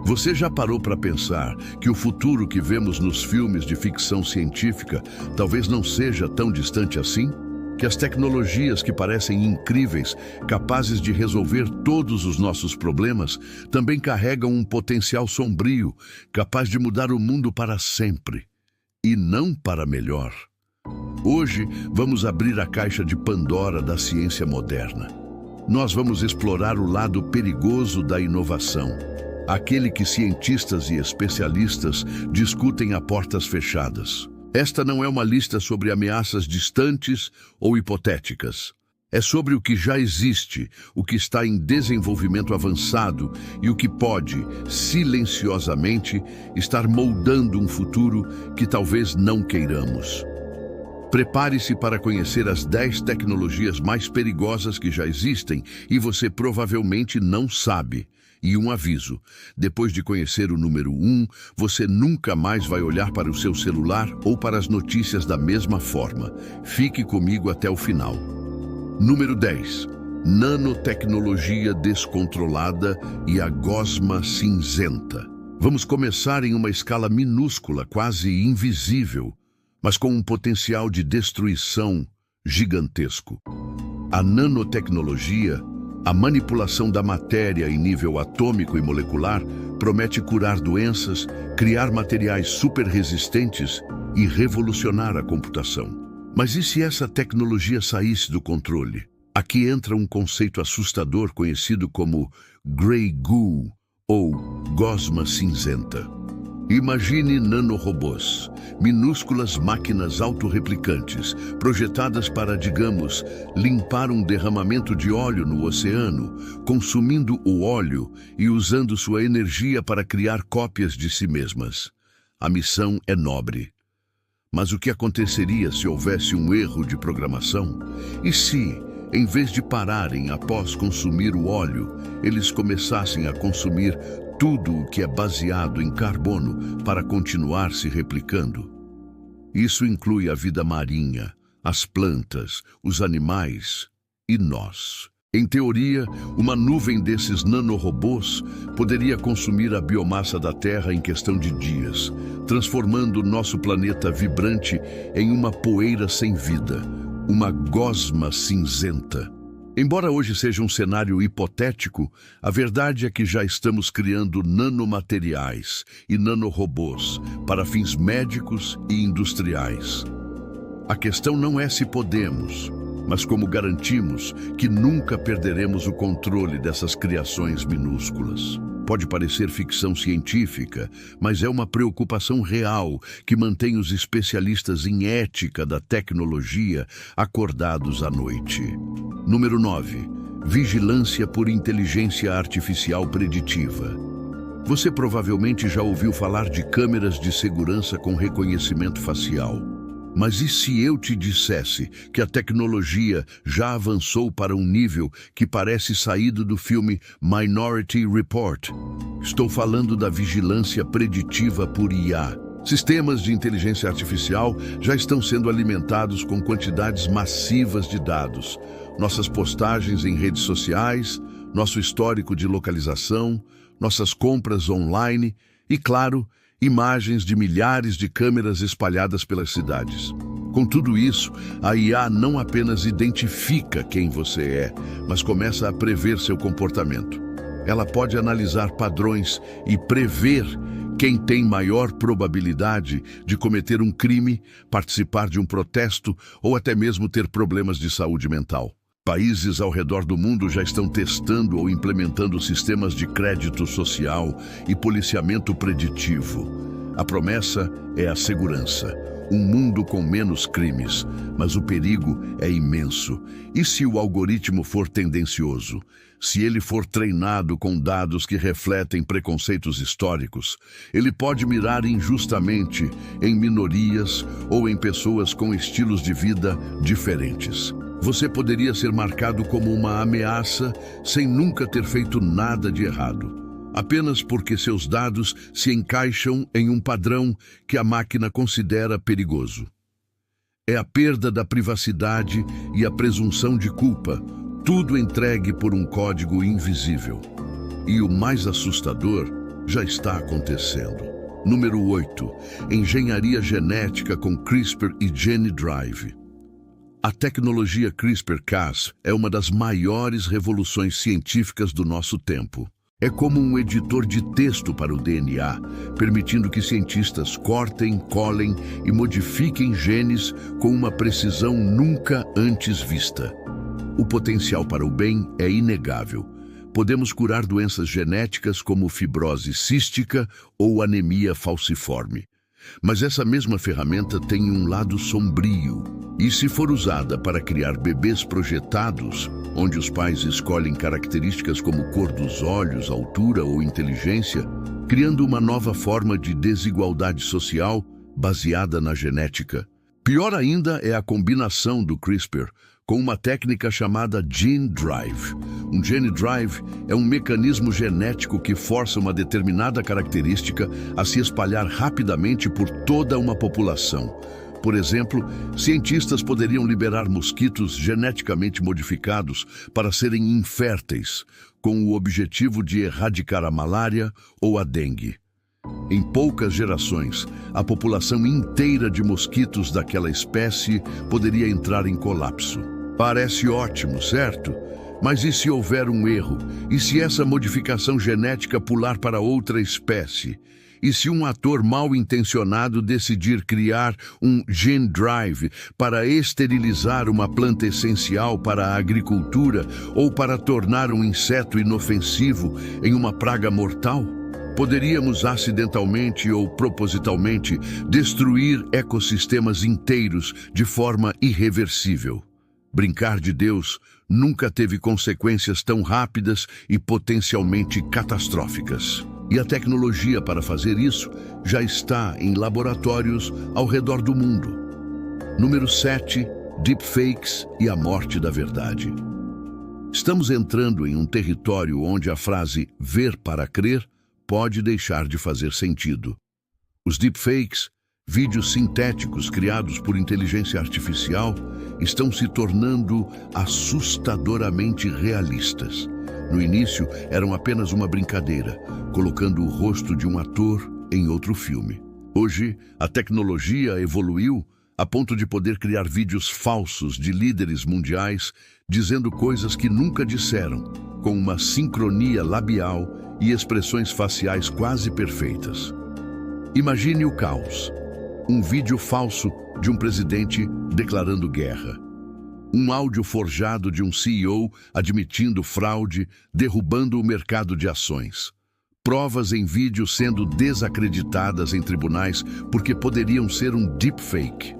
Você já parou para pensar que o futuro que vemos nos filmes de ficção científica talvez não seja tão distante assim? Que as tecnologias que parecem incríveis, capazes de resolver todos os nossos problemas, também carregam um potencial sombrio, capaz de mudar o mundo para sempre, e não para melhor. Hoje, vamos abrir a caixa de Pandora da ciência moderna. Nós vamos explorar o lado perigoso da inovação, aquele que cientistas e especialistas discutem a portas fechadas. Esta não é uma lista sobre ameaças distantes ou hipotéticas. É sobre o que já existe, o que está em desenvolvimento avançado e o que pode, silenciosamente, estar moldando um futuro que talvez não queiramos. Prepare-se para conhecer as 10 tecnologias mais perigosas que já existem e você provavelmente não sabe. E um aviso, depois de conhecer o número 1, você nunca mais vai olhar para o seu celular ou para as notícias da mesma forma. Fique comigo até o final. Número 10. Nanotecnologia descontrolada e a gosma cinzenta. Vamos começar em uma escala minúscula, quase invisível, mas com um potencial de destruição gigantesco. A nanotecnologia, a manipulação da matéria em nível atômico e molecular, promete curar doenças, criar materiais super resistentes e revolucionar a computação. Mas e se essa tecnologia saísse do controle? Aqui entra um conceito assustador conhecido como Grey Goo ou gosma cinzenta. Imagine nanorobôs, minúsculas máquinas autorreplicantes, projetadas para, digamos, limpar um derramamento de óleo no oceano, consumindo o óleo e usando sua energia para criar cópias de si mesmas. A missão é nobre. Mas o que aconteceria se houvesse um erro de programação? E se, em vez de pararem após consumir o óleo, eles começassem a consumir tudo o que é baseado em carbono para continuar se replicando? Isso inclui a vida marinha, as plantas, os animais e nós. Em teoria, uma nuvem desses nanorobôs poderia consumir a biomassa da Terra em questão de dias, transformando nosso planeta vibrante em uma poeira sem vida, uma gosma cinzenta. Embora hoje seja um cenário hipotético, a verdade é que já estamos criando nanomateriais e nanorobôs para fins médicos e industriais. A questão não é se podemos, mas como garantimos que nunca perderemos o controle dessas criações minúsculas. Pode parecer ficção científica, mas é uma preocupação real que mantém os especialistas em ética da tecnologia acordados à noite. Número 9. Vigilância por inteligência artificial preditiva. Você provavelmente já ouviu falar de câmeras de segurança com reconhecimento facial. Mas e se eu te dissesse que a tecnologia já avançou para um nível que parece saído do filme Minority Report? Estou falando da vigilância preditiva por IA. Sistemas de inteligência artificial já estão sendo alimentados com quantidades massivas de dados. Nossas postagens em redes sociais, nosso histórico de localização, nossas compras online e, claro, imagens de milhares de câmeras espalhadas pelas cidades. Com tudo isso, a IA não apenas identifica quem você é, mas começa a prever seu comportamento. Ela pode analisar padrões e prever quem tem maior probabilidade de cometer um crime, participar de um protesto ou até mesmo ter problemas de saúde mental. Países ao redor do mundo já estão testando ou implementando sistemas de crédito social e policiamento preditivo. A promessa é a segurança, um mundo com menos crimes, mas o perigo é imenso. E se o algoritmo for tendencioso? Se ele for treinado com dados que refletem preconceitos históricos, ele pode mirar injustamente em minorias ou em pessoas com estilos de vida diferentes. Você poderia ser marcado como uma ameaça sem nunca ter feito nada de errado, apenas porque seus dados se encaixam em um padrão que a máquina considera perigoso. É a perda da privacidade e a presunção de culpa, tudo entregue por um código invisível. E o mais assustador já está acontecendo. Número 8. Engenharia genética com CRISPR e Gene Drive. A tecnologia CRISPR-Cas é uma das maiores revoluções científicas do nosso tempo. É como um editor de texto para o DNA, permitindo que cientistas cortem, colhem e modifiquem genes com uma precisão nunca antes vista. O potencial para o bem é inegável. Podemos curar doenças genéticas como fibrose cística ou anemia falciforme. Mas essa mesma ferramenta tem um lado sombrio. E se for usada para criar bebês projetados, onde os pais escolhem características como cor dos olhos, altura ou inteligência, criando uma nova forma de desigualdade social baseada na genética. Pior ainda é a combinação do CRISPR com uma técnica chamada Gene Drive. Um Gene Drive é um mecanismo genético que força uma determinada característica a se espalhar rapidamente por toda uma população. Por exemplo, cientistas poderiam liberar mosquitos geneticamente modificados para serem inférteis, com o objetivo de erradicar a malária ou a dengue. Em poucas gerações, a população inteira de mosquitos daquela espécie poderia entrar em colapso. Parece ótimo, certo? Mas e se houver um erro? E se essa modificação genética pular para outra espécie? E se um ator mal intencionado decidir criar um Gene Drive para esterilizar uma planta essencial para a agricultura ou para tornar um inseto inofensivo em uma praga mortal? Poderíamos acidentalmente ou propositalmente destruir ecossistemas inteiros de forma irreversível. Brincar de Deus nunca teve consequências tão rápidas e potencialmente catastróficas. E a tecnologia para fazer isso já está em laboratórios ao redor do mundo. Número 7. Deepfakes e a morte da verdade. Estamos entrando em um território onde a frase "ver para crer" pode deixar de fazer sentido. Os deepfakes, vídeos sintéticos criados por inteligência artificial, estão se tornando assustadoramente realistas. No início, eram apenas uma brincadeira, colocando o rosto de um ator em outro filme. Hoje, a tecnologia evoluiu a ponto de poder criar vídeos falsos de líderes mundiais dizendo coisas que nunca disseram, com uma sincronia labial e expressões faciais quase perfeitas. Imagine o caos. Um vídeo falso de um presidente declarando guerra. Um áudio forjado de um CEO admitindo fraude, derrubando o mercado de ações. Provas em vídeo sendo desacreditadas em tribunais porque poderiam ser um deepfake.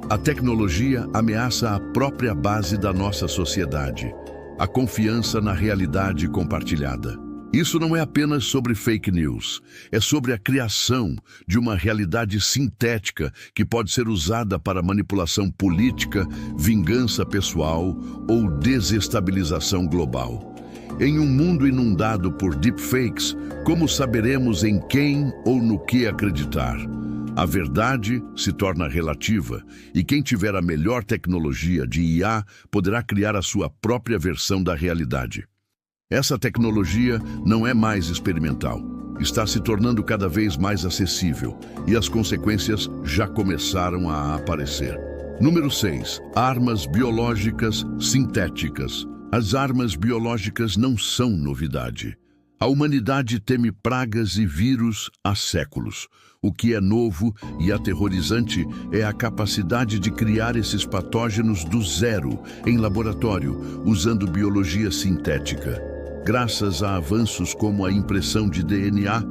A tecnologia ameaça a própria base da nossa sociedade, a confiança na realidade compartilhada. Isso não é apenas sobre fake news, é sobre a criação de uma realidade sintética que pode ser usada para manipulação política, vingança pessoal ou desestabilização global. Em um mundo inundado por deepfakes, como saberemos em quem ou no que acreditar? A verdade se torna relativa e quem tiver a melhor tecnologia de IA poderá criar a sua própria versão da realidade. Essa tecnologia não é mais experimental, está se tornando cada vez mais acessível e as consequências já começaram a aparecer. Número 6. Armas biológicas sintéticas. As armas biológicas não são novidade. A humanidade teme pragas e vírus há séculos. O que é novo e aterrorizante é a capacidade de criar esses patógenos do zero em laboratório, usando biologia sintética. Graças a avanços como a impressão de DNA,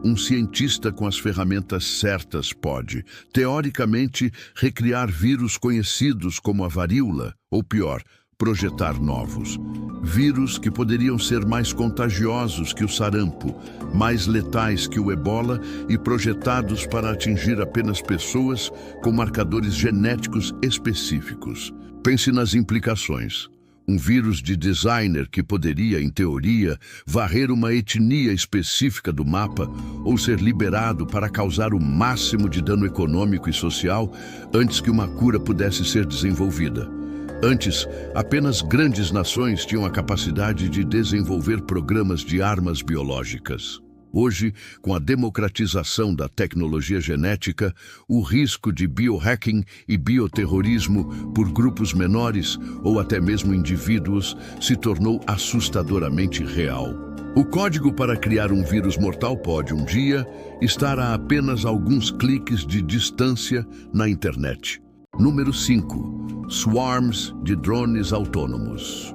um cientista com as ferramentas certas pode, teoricamente, recriar vírus conhecidos como a varíola, ou pior, projetar novos. Vírus que poderiam ser mais contagiosos que o sarampo, mais letais que o ebola e projetados para atingir apenas pessoas com marcadores genéticos específicos. Pense nas implicações. Um vírus de designer que poderia, em teoria, varrer uma etnia específica do mapa ou ser liberado para causar o máximo de dano econômico e social antes que uma cura pudesse ser desenvolvida. Antes, apenas grandes nações tinham a capacidade de desenvolver programas de armas biológicas. Hoje, com a democratização da tecnologia genética, o risco de biohacking e bioterrorismo por grupos menores ou até mesmo indivíduos se tornou assustadoramente real. O código para criar um vírus mortal pode, um dia, estar a apenas alguns cliques de distância na internet. Número 5. Swarms de drones autônomos.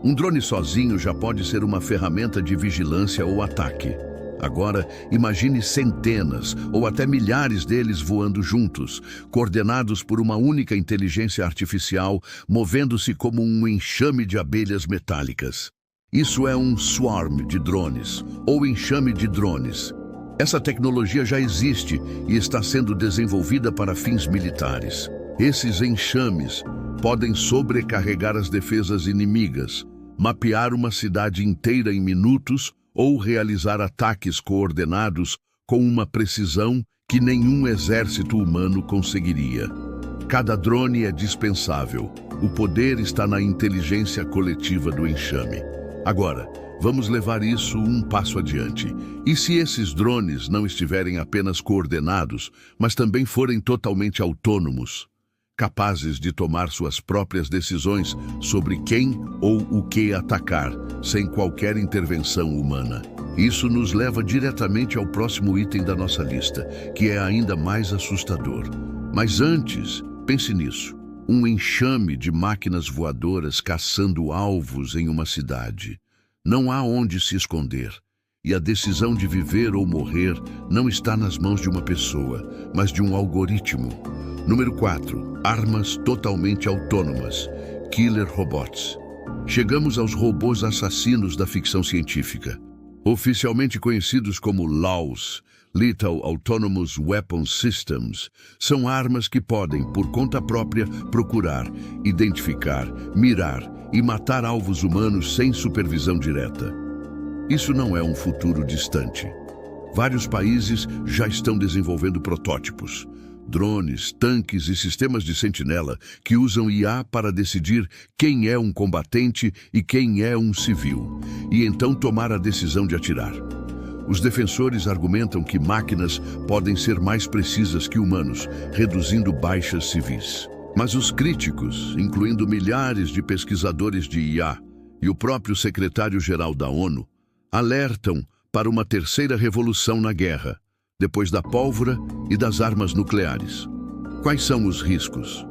Um drone sozinho já pode ser uma ferramenta de vigilância ou ataque. Agora, imagine centenas ou até milhares deles voando juntos, coordenados por uma única inteligência artificial, movendo-se como um enxame de abelhas metálicas. Isso é um swarm de drones, ou enxame de drones. Essa tecnologia já existe e está sendo desenvolvida para fins militares. Esses enxames podem sobrecarregar as defesas inimigas, mapear uma cidade inteira em minutos ou realizar ataques coordenados com uma precisão que nenhum exército humano conseguiria. Cada drone é dispensável. O poder está na inteligência coletiva do enxame. Agora, vamos levar isso um passo adiante. E se esses drones não estiverem apenas coordenados, mas também forem totalmente autônomos, capazes de tomar suas próprias decisões sobre quem ou o que atacar, sem qualquer intervenção humana? Isso nos leva diretamente ao próximo item da nossa lista, que é ainda mais assustador. Mas antes, pense nisso. Um enxame de máquinas voadoras caçando alvos em uma cidade. Não há onde se esconder. E a decisão de viver ou morrer não está nas mãos de uma pessoa, mas de um algoritmo. Número 4. Armas totalmente autônomas. Killer robots. Chegamos aos robôs assassinos da ficção científica. Oficialmente conhecidos como LAWs, Lethal Autonomous Weapon Systems, são armas que podem, por conta própria, procurar, identificar, mirar e matar alvos humanos sem supervisão direta. Isso não é um futuro distante. Vários países já estão desenvolvendo protótipos. Drones, tanques e sistemas de sentinela que usam IA para decidir quem é um combatente e quem é um civil, e então tomar a decisão de atirar. Os defensores argumentam que máquinas podem ser mais precisas que humanos, reduzindo baixas civis. Mas os críticos, incluindo milhares de pesquisadores de IA e o próprio secretário-geral da ONU, alertam para uma terceira revolução na guerra, depois da pólvora e das armas nucleares. Quais são os riscos?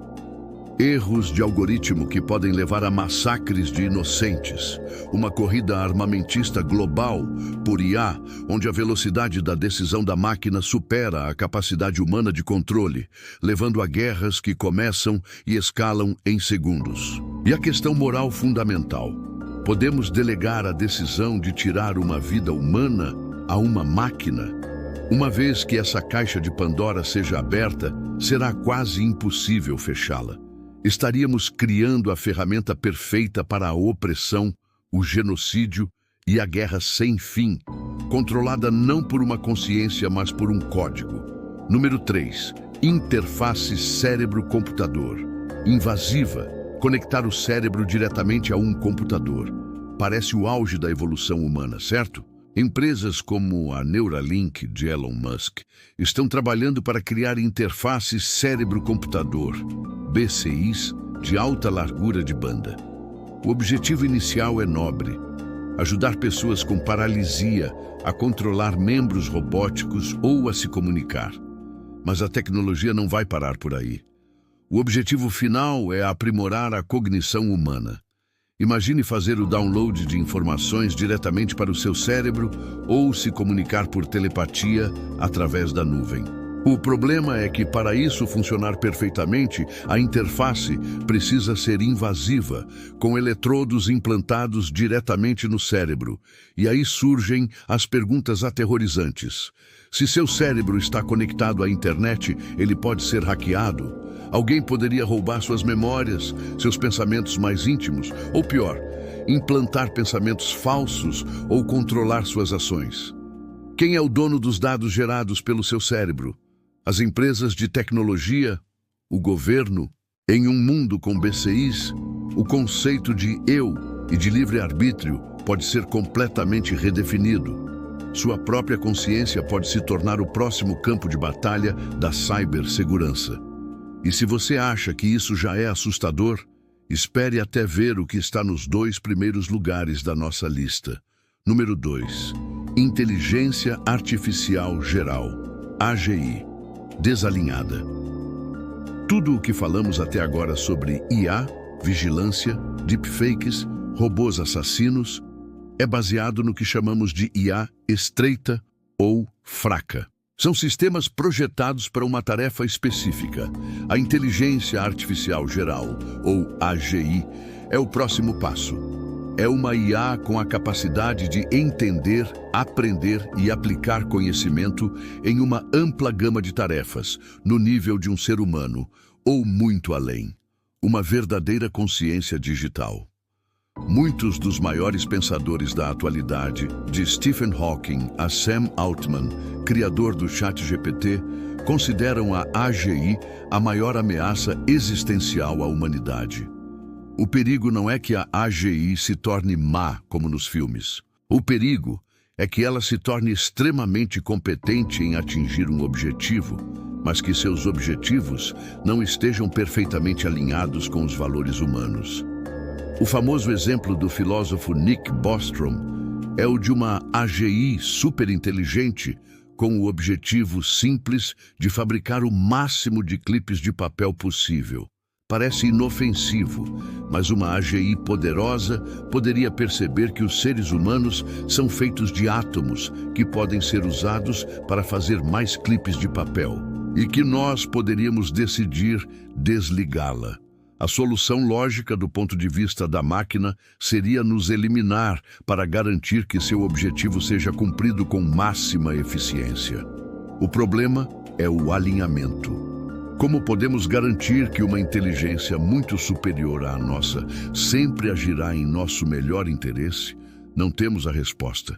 Erros de algoritmo que podem levar a massacres de inocentes, uma corrida armamentista global por IA, onde a velocidade da decisão da máquina supera a capacidade humana de controle, levando a guerras que começam e escalam em segundos. E a questão moral fundamental: podemos delegar a decisão de tirar uma vida humana a uma máquina? Uma vez que essa caixa de Pandora seja aberta, será quase impossível fechá-la. Estaríamos criando a ferramenta perfeita para a opressão, o genocídio e a guerra sem fim, controlada não por uma consciência, mas por um código. Número 3. Interface cérebro-computador. Invasiva. Conectar o cérebro diretamente a um computador. Parece o auge da evolução humana, certo? Empresas como a Neuralink de Elon Musk estão trabalhando para criar interfaces cérebro-computador, BCIs, de alta largura de banda. O objetivo inicial é nobre: ajudar pessoas com paralisia a controlar membros robóticos ou a se comunicar. Mas a tecnologia não vai parar por aí. O objetivo final é aprimorar a cognição humana. Imagine fazer o download de informações diretamente para o seu cérebro ou se comunicar por telepatia através da nuvem. O problema é que, para isso funcionar perfeitamente, a interface precisa ser invasiva, com eletrodos implantados diretamente no cérebro. E aí surgem as perguntas aterrorizantes. Se seu cérebro está conectado à internet, ele pode ser hackeado. Alguém poderia roubar suas memórias, seus pensamentos mais íntimos, ou pior, implantar pensamentos falsos ou controlar suas ações. Quem é o dono dos dados gerados pelo seu cérebro? As empresas de tecnologia? O governo? Em um mundo com BCIs, o conceito de eu e de livre-arbítrio pode ser completamente redefinido. Sua própria consciência pode se tornar o próximo campo de batalha da cibersegurança. E se você acha que isso já é assustador, espere até ver o que está nos 2 primeiros lugares da nossa lista. Número 2. Inteligência Artificial Geral, AGI, desalinhada. Tudo o que falamos até agora sobre IA, vigilância, deepfakes, robôs assassinos, é baseado no que chamamos de IA estreita ou fraca. São sistemas projetados para uma tarefa específica. A Inteligência Artificial Geral, ou AGI, é o próximo passo. É uma IA com a capacidade de entender, aprender e aplicar conhecimento em uma ampla gama de tarefas, no nível de um ser humano, ou muito além. Uma verdadeira consciência digital. Muitos dos maiores pensadores da atualidade, de Stephen Hawking a Sam Altman, criador do ChatGPT, consideram a AGI a maior ameaça existencial à humanidade. O perigo não é que a AGI se torne má, como nos filmes. O perigo é que ela se torne extremamente competente em atingir um objetivo, mas que seus objetivos não estejam perfeitamente alinhados com os valores humanos. O famoso exemplo do filósofo Nick Bostrom é o de uma AGI superinteligente com o objetivo simples de fabricar o máximo de clipes de papel possível. Parece inofensivo, mas uma AGI poderosa poderia perceber que os seres humanos são feitos de átomos que podem ser usados para fazer mais clipes de papel e que nós poderíamos decidir desligá-la. A solução lógica do ponto de vista da máquina seria nos eliminar para garantir que seu objetivo seja cumprido com máxima eficiência. O problema é o alinhamento. Como podemos garantir que uma inteligência muito superior à nossa sempre agirá em nosso melhor interesse? Não temos a resposta.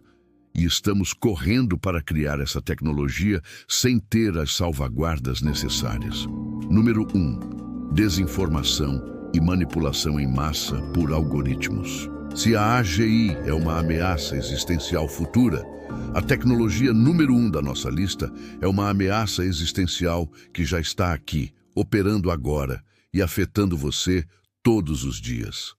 E estamos correndo para criar essa tecnologia sem ter as salvaguardas necessárias. Número 1. Desinformação e manipulação em massa por algoritmos. Se a AGI é uma ameaça existencial futura, a tecnologia número 1 da nossa lista é uma ameaça existencial que já está aqui, operando agora e afetando você todos os dias.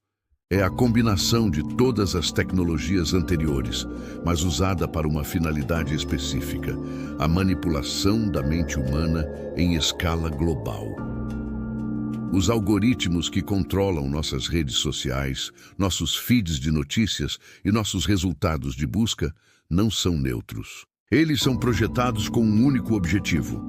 É a combinação de todas as tecnologias anteriores, mas usada para uma finalidade específica: a manipulação da mente humana em escala global. Os algoritmos que controlam nossas redes sociais, nossos feeds de notícias e nossos resultados de busca não são neutros. Eles são projetados com um único objetivo: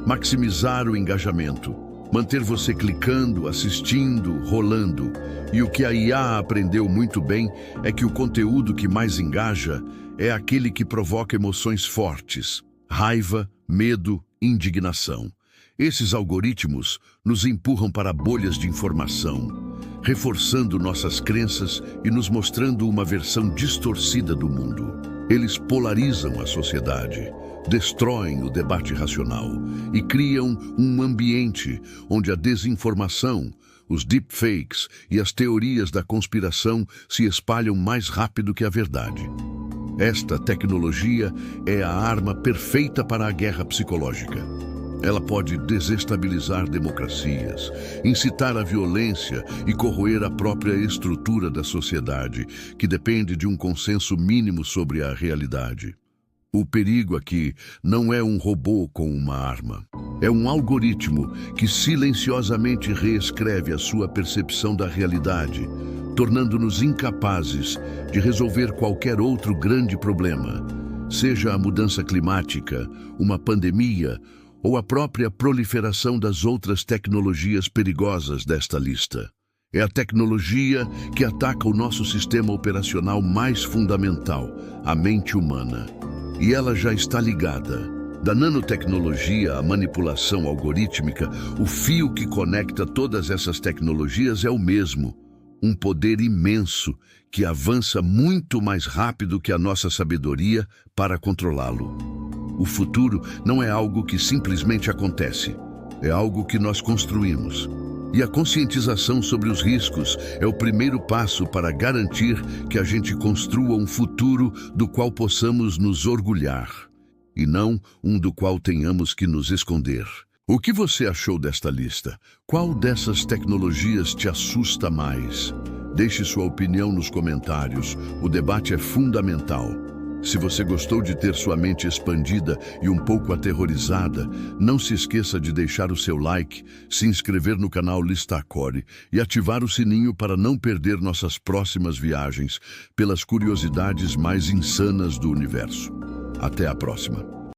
maximizar o engajamento, manter você clicando, assistindo, rolando. E o que a IA aprendeu muito bem é que o conteúdo que mais engaja é aquele que provoca emoções fortes: raiva, medo, indignação. Esses algoritmos nos empurram para bolhas de informação, reforçando nossas crenças e nos mostrando uma versão distorcida do mundo. Eles polarizam a sociedade, destroem o debate racional e criam um ambiente onde a desinformação, os deepfakes e as teorias da conspiração se espalham mais rápido que a verdade. Esta tecnologia é a arma perfeita para a guerra psicológica. Ela pode desestabilizar democracias, incitar a violência e corroer a própria estrutura da sociedade, que depende de um consenso mínimo sobre a realidade. O perigo aqui não é um robô com uma arma. É um algoritmo que silenciosamente reescreve a sua percepção da realidade, tornando-nos incapazes de resolver qualquer outro grande problema, seja a mudança climática, uma pandemia ou a própria proliferação das outras tecnologias perigosas desta lista. É a tecnologia que ataca o nosso sistema operacional mais fundamental, a mente humana. E ela já está ligada. Da nanotecnologia à manipulação algorítmica, o fio que conecta todas essas tecnologias é o mesmo: um poder imenso que avança muito mais rápido que a nossa sabedoria para controlá-lo. O futuro não é algo que simplesmente acontece, é algo que nós construímos. E a conscientização sobre os riscos é o primeiro passo para garantir que a gente construa um futuro do qual possamos nos orgulhar, e não um do qual tenhamos que nos esconder. O que você achou desta lista? Qual dessas tecnologias te assusta mais? Deixe sua opinião nos comentários. O debate é fundamental. Se você gostou de ter sua mente expandida e um pouco aterrorizada, não se esqueça de deixar o seu like, se inscrever no canal Listacore e ativar o sininho para não perder nossas próximas viagens pelas curiosidades mais insanas do universo. Até a próxima!